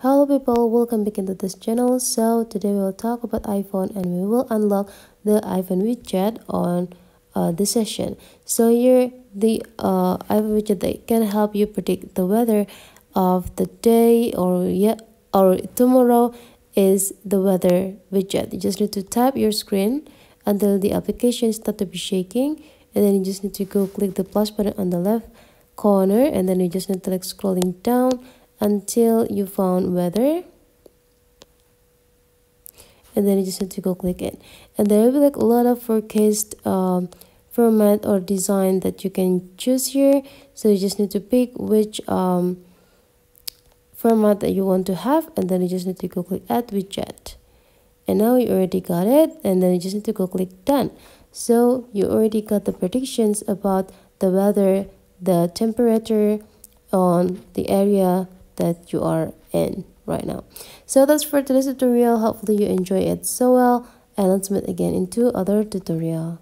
Hello people, welcome back into this channel. So today we will talk about iPhone and we will unlock the iPhone widget on this session. So here the iPhone widget that can help you predict the weather of the day or tomorrow is the weather widget. You just need to tap your screen until the application starts to be shaking, and then you just need to go click the plus button on the left corner, and then you just need to scrolling down until you found weather, and then you just need to go click it, and there will be a lot of forecast format or design that you can choose here. So you just need to pick which format that you want to have, and then you just need to go click add widget, and now you already got it, and then you just need to go click done. So you already got the predictions about the weather, the temperature on the area that you are in right now. So that's for today's tutorial. Hopefully you enjoy it so well, and let's meet again into other tutorial.